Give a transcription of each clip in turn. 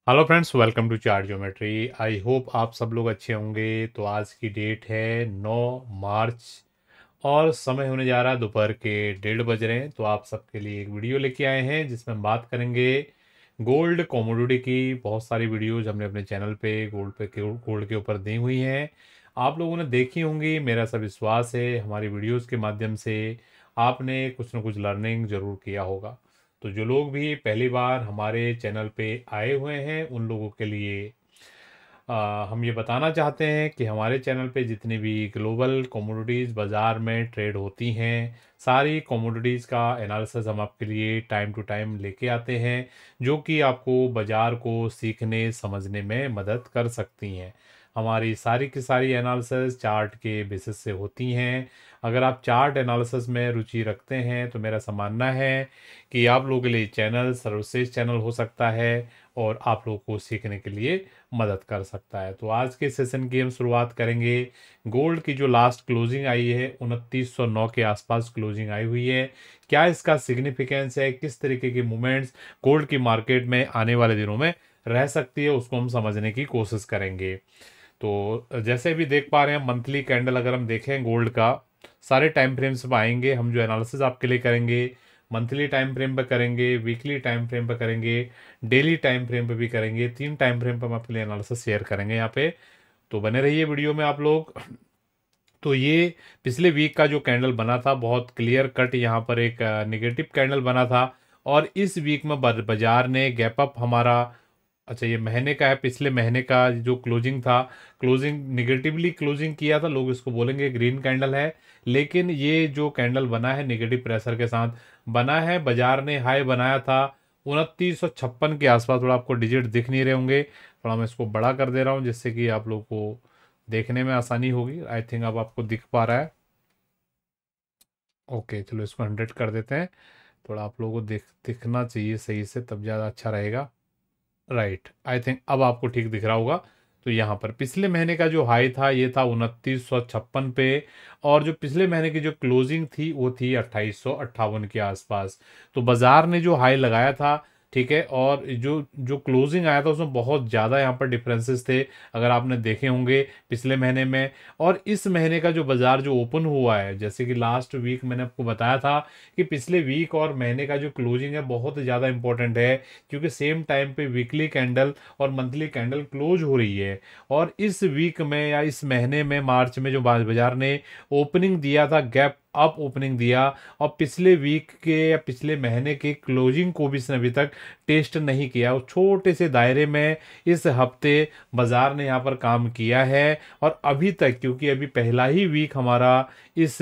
Hello friends, welcome to chart geometry. I hope आप सब लोग अच्छे होंगे। तो आज की डेट है 9 मार्च और समय होने जा रहा है दोपहर के 1:30 बज रहे हैं। तो आप सबके लिए एक वीडियो लेके आए हैं जिसमें हम बात करेंगे गोल्ड कमोडिटी की। बहुत सारी वीडियोज हमने अपने चैनल पे गोल्ड के ऊपर दी हुई हैं, आप लोगों ने देखी होंगी। मेरा सब विश्वास है हमारी वीडियोस के माध्यम से आपने कुछ ना कुछ लर्निंग ज़रूर किया होगा। तो जो लोग भी पहली बार हमारे चैनल पे आए हुए हैं उन लोगों के लिए हम ये बताना चाहते हैं कि हमारे चैनल पे जितनी भी ग्लोबल कमोडिटीज़ बाज़ार में ट्रेड होती हैं, सारी कमोडिटीज़ का एनालिसिस हम आपके लिए टाइम टू टाइम लेके आते हैं, जो कि आपको बाज़ार को सीखने समझने में मदद कर सकती हैं। हमारी सारी की सारी एनालिसिस चार्ट के बेसिस से होती हैं। अगर आप चार्ट एनालिसिस में रुचि रखते हैं तो मेरा मानना है कि आप लोगों के लिए चैनल सर्वश्रेष्ठ चैनल हो सकता है और आप लोगों को सीखने के लिए मदद कर सकता है। तो आज के सेशन की हम शुरुआत करेंगे। गोल्ड की जो लास्ट क्लोजिंग आई है 2909 के आसपास क्लोजिंग आई हुई है। क्या इसका सिग्निफिकेंस है, किस तरीके के मूवमेंट्स गोल्ड की मार्केट में आने वाले दिनों में रह सकती है, उसको हम समझने की कोशिश करेंगे। तो जैसे भी देख पा रहे हैं मंथली कैंडल अगर हम देखें गोल्ड का, सारे टाइम फ्रेम्स में आएंगे। हम जो एनालिसिस आपके लिए करेंगे मंथली टाइम फ्रेम पे करेंगे, वीकली टाइम फ्रेम पे करेंगे, डेली टाइम फ्रेम पे भी करेंगे। 3 टाइम फ्रेम पे हम आपके लिए एनालिसिस शेयर करेंगे यहाँ पे। तो बने रहिए वीडियो में आप लोग। तो ये पिछले वीक का जो कैंडल बना था बहुत क्लियर कट, यहाँ पर एक निगेटिव कैंडल बना था। और इस वीक में बाजार ने गैप अप हमारा, अच्छा ये महीने का है, पिछले महीने का जो क्लोजिंग था, क्लोजिंग निगेटिवली क्लोजिंग किया था, लोग इसको बोलेंगे ग्रीन कैंडल है। लेकिन ये जो कैंडल बना है निगेटिव प्रेशर के साथ बना है। बाजार ने हाई बनाया था 2956 के आसपास। थोड़ा आपको डिजिट दिख नहीं रहे होंगे, थोड़ा मैं इसको बड़ा कर दे रहा हूँ जिससे कि आप लोग को देखने में आसानी होगी। आई थिंक अब आपको दिख पा रहा है। ओके चलो इसको 100 कर देते हैं। थोड़ा आप लोगों को दिखना चाहिए सही से, तब ज़्यादा अच्छा रहेगा। राइट, आई थिंक अब आपको ठीक दिख रहा होगा। तो यहाँ पर पिछले महीने का जो हाई था ये था 2956 पे, और जो पिछले महीने की जो क्लोजिंग थी वो थी 2858 के आसपास। तो बाजार ने जो हाई लगाया था, ठीक है, और जो जो क्लोजिंग आया था उसमें बहुत ज़्यादा यहाँ पर डिफरेंसेस थे, अगर आपने देखे होंगे पिछले महीने में। और इस महीने का जो बाजार जो ओपन हुआ है, जैसे कि लास्ट वीक मैंने आपको बताया था कि पिछले वीक और महीने का जो क्लोजिंग है बहुत ज़्यादा इंपॉर्टेंट है, क्योंकि सेम टाइम पे वीकली कैंडल और मंथली कैंडल क्लोज हो रही है। और इस वीक में या इस महीने में मार्च में जो बाजार ने ओपनिंग दिया था, गैप अप ओपनिंग दिया, और पिछले वीक के या पिछले महीने के क्लोजिंग को भी इसने अभी तक टेस्ट नहीं किया। उस छोटे से दायरे में इस हफ्ते बाजार ने यहाँ पर काम किया है। और अभी तक, क्योंकि अभी पहला ही वीक हमारा इस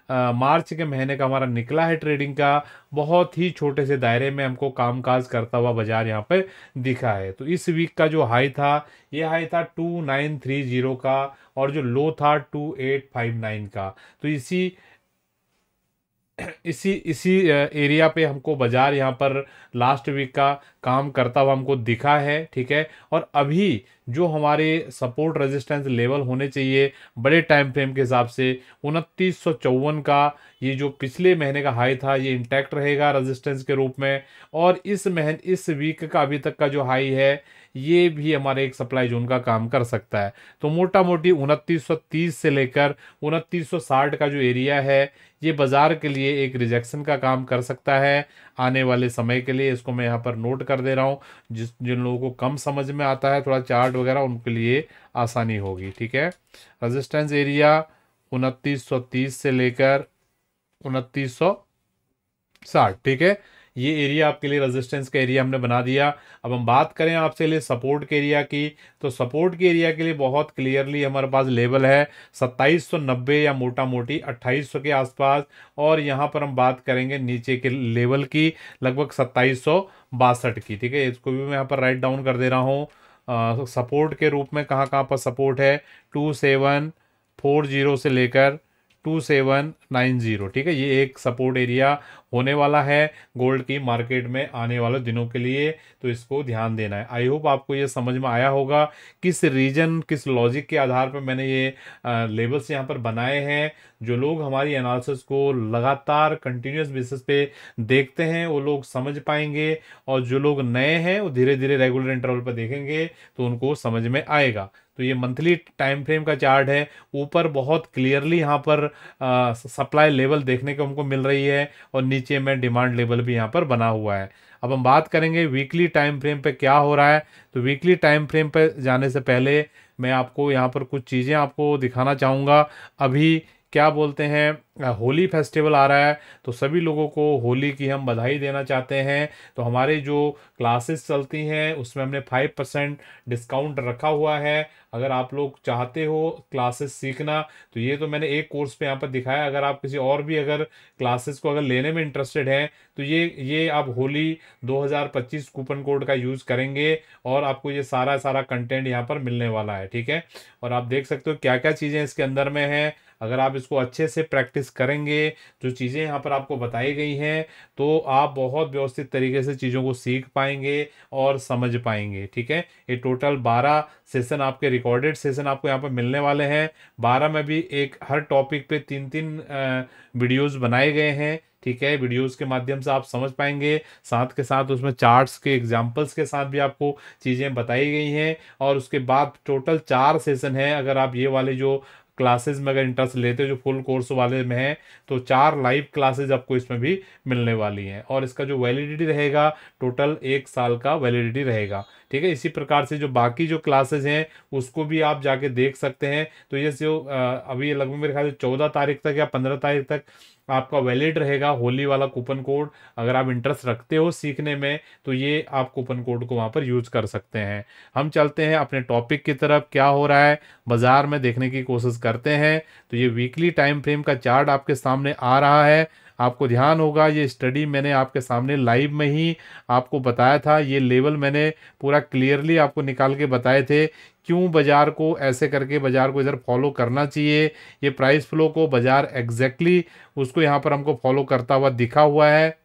मार्च के महीने का हमारा निकला है ट्रेडिंग का, बहुत ही छोटे से दायरे में हमको कामकाज करता हुआ बाजार यहाँ पे दिखा है। तो इस वीक का जो हाई था, ये हाई था 2930 का, और जो लो था 2859 का। तो इसी इसी इसी एरिया पे हमको बाजार यहाँ पर लास्ट वीक का काम करता हुआ हमको दिखा है, ठीक है। और अभी जो हमारे सपोर्ट रेजिस्टेंस लेवल होने चाहिए बड़े टाइम फ्रेम के हिसाब से, 2954 का, ये जो पिछले महीने का हाई था ये इंटैक्ट रहेगा रेजिस्टेंस के रूप में। और इस वीक का अभी तक का जो हाई है ये भी हमारे एक सप्लाई जोन का काम कर सकता है। तो मोटा मोटी 2930 से लेकर 2960 का जो एरिया है ये बाजार के लिए एक रिजेक्शन का काम कर सकता है आने वाले समय के लिए। इसको मैं यहाँ पर नोट कर दे रहा हूँ। जिन लोगों को कम समझ में आता है थोड़ा चार्ट वगैरह, उनके लिए आसानी होगी, ठीक है। रेजिस्टेंस एरिया 2930 से लेकर 2960, ठीक है। ये एरिया आपके लिए रेजिस्टेंस का एरिया हमने बना दिया। अब हम बात करें आपसे लिए सपोर्ट के एरिया की, तो सपोर्ट के एरिया के लिए बहुत क्लियरली हमारे पास लेवल है 2790 या मोटा मोटी 2800 के आसपास। और यहाँ पर हम बात करेंगे नीचे के लेवल की, लगभग 2762 की, ठीक है। इसको भी मैं यहाँ पर राइट डाउन कर दे रहा हूँ। सपोर्ट के रूप में कहाँ कहाँ पर सपोर्ट है, 2740 से लेकर 2790। ठीक है, ये एक सपोर्ट एरिया होने वाला है गोल्ड की मार्केट में आने वाले दिनों के लिए, तो इसको ध्यान देना है। आई होप आपको ये समझ में आया होगा किस रीजन किस लॉजिक के आधार पर मैंने ये लेवल्स यहाँ पर बनाए हैं। जो लोग हमारी एनालिसिस को लगातार कंटिन्यूस बेसिस पे देखते हैं वो लोग समझ पाएंगे, और जो लोग नए हैं वो धीरे धीरे रेगुलर इंटरवल पर देखेंगे तो उनको समझ में आएगा। तो ये मंथली टाइम फ्रेम का चार्ट है, ऊपर बहुत क्लियरली यहाँ पर सप्लाई लेवल देखने को हमको मिल रही है, और नीचे में डिमांड लेवल भी यहाँ पर बना हुआ है। अब हम बात करेंगे वीकली टाइम फ्रेम पे क्या हो रहा है। तो वीकली टाइम फ्रेम पे जाने से पहले मैं आपको यहाँ पर कुछ चीज़ें आपको दिखाना चाहूँगा। अभी क्या बोलते हैं, होली फेस्टिवल आ रहा है, तो सभी लोगों को होली की हम बधाई देना चाहते हैं। तो हमारे जो क्लासेस चलती हैं उसमें हमने 5% डिस्काउंट रखा हुआ है। अगर आप लोग चाहते हो क्लासेस सीखना, तो ये तो मैंने एक कोर्स पे यहाँ पर दिखाया। अगर आप किसी और भी अगर क्लासेस को अगर लेने में इंटरेस्टेड हैं, तो ये आप होली 2025 कूपन कोड का यूज़ करेंगे और आपको ये सारा सारा कंटेंट यहाँ पर मिलने वाला है। ठीक है, और आप देख सकते हो क्या क्या चीज़ें इसके अंदर में हैं। अगर आप इसको अच्छे से प्रैक्टिस करेंगे, जो चीज़ें यहाँ पर आपको बताई गई हैं, तो आप बहुत व्यवस्थित तरीके से चीज़ों को सीख पाएंगे और समझ पाएंगे। ठीक है, ये टोटल 12 सेशन आपके रिकॉर्डेड सेशन आपको यहाँ पर मिलने वाले हैं। 12 में भी एक हर टॉपिक पे 3-3 वीडियोस बनाए गए हैं। ठीक है, वीडियोस के माध्यम से आप समझ पाएंगे, साथ के साथ उसमें चार्ट्स के एग्जांपल्स के साथ भी आपको चीज़ें बताई गई हैं। और उसके बाद टोटल 4 सेशन है। अगर आप ये वाले जो क्लासेस में अगर इंटरेस्ट लेते हो जो फुल कोर्स वाले में है, तो 4 लाइव क्लासेस आपको इसमें भी मिलने वाली हैं। और इसका जो वैलिडिटी रहेगा, टोटल 1 साल का वैलिडिटी रहेगा। ठीक है, इसी प्रकार से जो बाकी जो क्लासेस हैं उसको भी आप जाके देख सकते हैं। तो ये जो अभी लगभग मेरे ख्याल से 14 तारीख तक या 15 तारीख तक आपका वैलिड रहेगा होली वाला कूपन कोड। अगर आप इंटरेस्ट रखते हो सीखने में, तो ये आप कूपन कोड को वहाँ पर यूज कर सकते हैं। हम चलते हैं अपने टॉपिक की तरफ, क्या हो रहा है बाजार में देखने की कोशिश करते हैं। तो ये वीकली टाइम फ्रेम का चार्ट आपके सामने आ रहा है। आपको ध्यान होगा ये स्टडी मैंने आपके सामने लाइव में ही आपको बताया था। ये लेवल मैंने पूरा क्लियरली आपको निकाल के बताए थे, क्यों बाजार को ऐसे करके बाजार को इधर फॉलो करना चाहिए। ये प्राइस फ्लो को बाजार एग्जैक्टली उसको यहाँ पर हमको फॉलो करता हुआ दिखा हुआ है।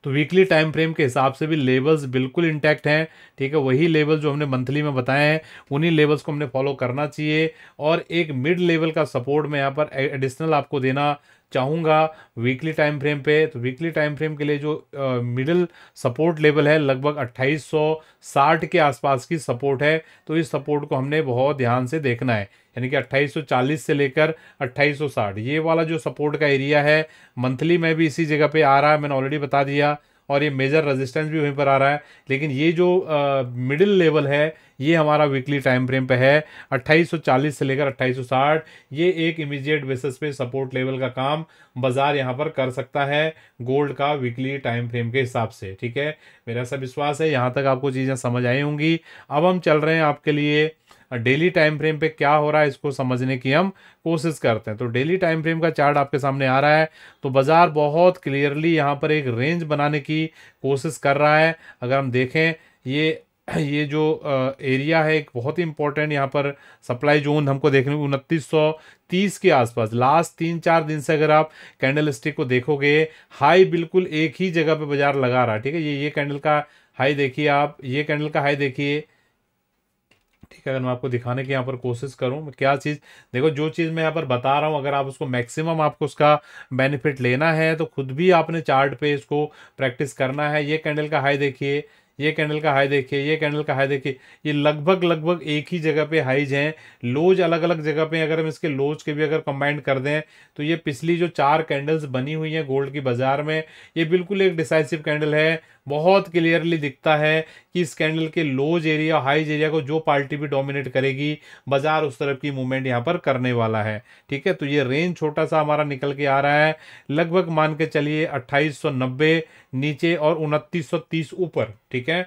तो वीकली टाइम फ्रेम के हिसाब से भी लेवल्स बिल्कुल इंटैक्ट हैं। ठीक है, वही लेवल जो हमने मंथली में बताए हैं उन्हीं लेवल्स को हमने फॉलो करना चाहिए। और एक मिड लेवल का सपोर्ट मैं यहाँ पर एडिशनल आपको देना चाहूँगा वीकली टाइम फ्रेम पे। तो वीकली टाइम फ्रेम के लिए जो मिडिल सपोर्ट लेवल है लगभग 2860 के आसपास की सपोर्ट है। तो इस सपोर्ट को हमने बहुत ध्यान से देखना है, यानी कि 2840 से लेकर 2860 ये वाला जो सपोर्ट का एरिया है मंथली में भी इसी जगह पे आ रहा है, मैंने ऑलरेडी बता दिया। और ये मेजर रेजिस्टेंस भी वहीं पर आ रहा है। लेकिन ये जो मिडिल लेवल है ये हमारा वीकली टाइम फ्रेम पे है 2840 से लेकर 2860। ये एक इमीडिएट बेसिस पे सपोर्ट लेवल का काम बाजार यहाँ पर कर सकता है गोल्ड का वीकली टाइम फ्रेम के हिसाब से। ठीक है, मेरा ऐसा विश्वास है यहाँ तक आपको चीज़ें समझ आई होंगी। अब हम चल रहे हैं आपके लिए डेली टाइम फ्रेम पे क्या हो रहा है इसको समझने की हम कोशिश करते हैं। तो डेली टाइम फ्रेम का चार्ट आपके सामने आ रहा है। तो बाजार बहुत क्लियरली यहाँ पर एक रेंज बनाने की कोशिश कर रहा है। अगर हम देखें ये जो एरिया है एक बहुत ही इंपॉर्टेंट यहाँ पर सप्लाई जोन हमको देखने को 2930 के आसपास लास्ट 3-4 दिन से अगर आप कैंडल स्टिक को देखोगे, हाई बिल्कुल एक ही जगह पे बाजार लगा रहा है। ठीक है, ये कैंडल का हाई देखिए, आप ये कैंडल का हाई देखिए। ठीक है, अगर मैं आपको दिखाने की यहाँ पर कोशिश करूँ क्या चीज़, देखो जो चीज़ मैं यहाँ पर बता रहा हूँ अगर आप उसको मैक्सिमम आपको उसका बेनिफिट लेना है तो खुद भी आपने चार्ट पे इसको प्रैक्टिस करना है। ये कैंडल का हाई देखिए, ये कैंडल का हाई देखिए, ये कैंडल का हाई देखिए, ये लगभग एक ही जगह पे हाईज हैं। लोज अलग अलग जगह पे, अगर हम इसके लोज के भी अगर कंबाइंड कर दें तो ये पिछली जो 4 कैंडल्स बनी हुई हैं गोल्ड की बाजार में, ये बिल्कुल एक डिसाइसिव कैंडल है। बहुत क्लियरली दिखता है कि इस कैंडल के लोज एरिया हाइज एरिया को जो पार्टी भी डोमिनेट करेगी बाजार उस तरफ की मूवमेंट यहाँ पर करने वाला है। ठीक है, तो ये रेंज छोटा सा हमारा निकल के आ रहा है, लगभग मान के चलिए 2890 नीचे और 2930 ऊपर। ठीक है,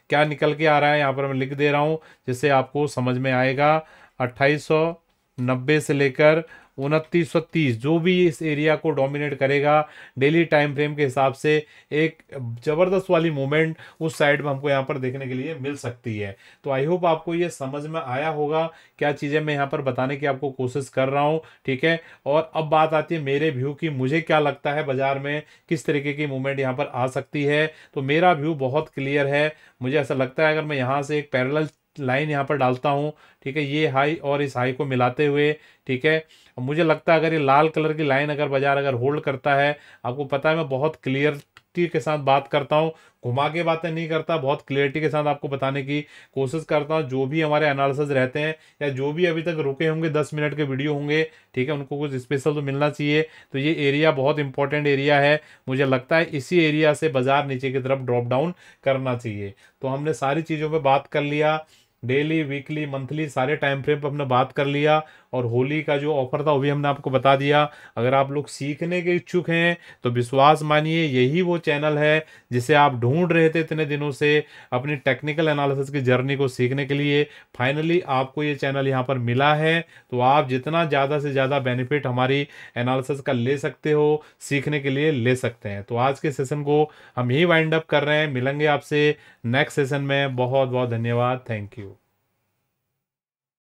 क्या निकल के आ रहा है यहाँ पर मैं लिख दे रहा हूँ जिससे आपको समझ में आएगा। 2890 से लेकर 2930 जो भी इस एरिया को डोमिनेट करेगा डेली टाइम फ्रेम के हिसाब से, एक जबरदस्त वाली मूवमेंट उस साइड में हमको यहाँ पर देखने के लिए मिल सकती है। तो आई होप आपको ये समझ में आया होगा क्या चीज़ें मैं यहाँ पर बताने की आपको कोशिश कर रहा हूँ, ठीक है। और अब बात आती है मेरे व्यू की, मुझे क्या लगता है बाजार में किस तरीके की मूवमेंट यहाँ पर आ सकती है। तो मेरा व्यू बहुत क्लियर है। मुझे ऐसा लगता है अगर मैं यहाँ से एक पैरेलल लाइन यहाँ पर डालता हूँ, ठीक है, ये हाई और इस हाई को मिलाते हुए, ठीक है, मुझे लगता है अगर ये लाल कलर की लाइन अगर बाजार अगर होल्ड करता है, आपको पता है मैं बहुत क्लियरिटी के साथ बात करता हूँ, घुमा के बातें नहीं करता, बहुत क्लियरिटी के साथ आपको बताने की कोशिश करता हूँ। जो भी हमारे एनालिसिस रहते हैं या जो भी अभी तक रुके होंगे 10 मिनट के वीडियो होंगे, ठीक है, उनको कुछ स्पेशल तो मिलना चाहिए। तो ये एरिया बहुत इंपॉर्टेंट एरिया है, मुझे लगता है इसी एरिया से बाजार नीचे की तरफ ड्रॉप डाउन करना चाहिए। तो हमने सारी चीज़ों पे बात कर लिया, डेली वीकली मंथली सारे टाइम फ्रेम पर हमने बात कर लिया, और होली का जो ऑफर था वो भी हमने आपको बता दिया। अगर आप लोग सीखने के इच्छुक हैं तो विश्वास मानिए यही वो चैनल है जिसे आप ढूंढ रहे थे इतने दिनों से अपनी टेक्निकल एनालिसिस की जर्नी को सीखने के लिए। फाइनली आपको ये चैनल यहाँ पर मिला है, तो आप जितना ज़्यादा से ज़्यादा बेनिफिट हमारी एनालिसिस का ले सकते हो, सीखने के लिए ले सकते हैं। तो आज के सेशन को हम यही वाइंड अप कर रहे हैं, मिलेंगे आपसे नेक्स्ट सेशन में। बहुत बहुत धन्यवाद, थैंक यू।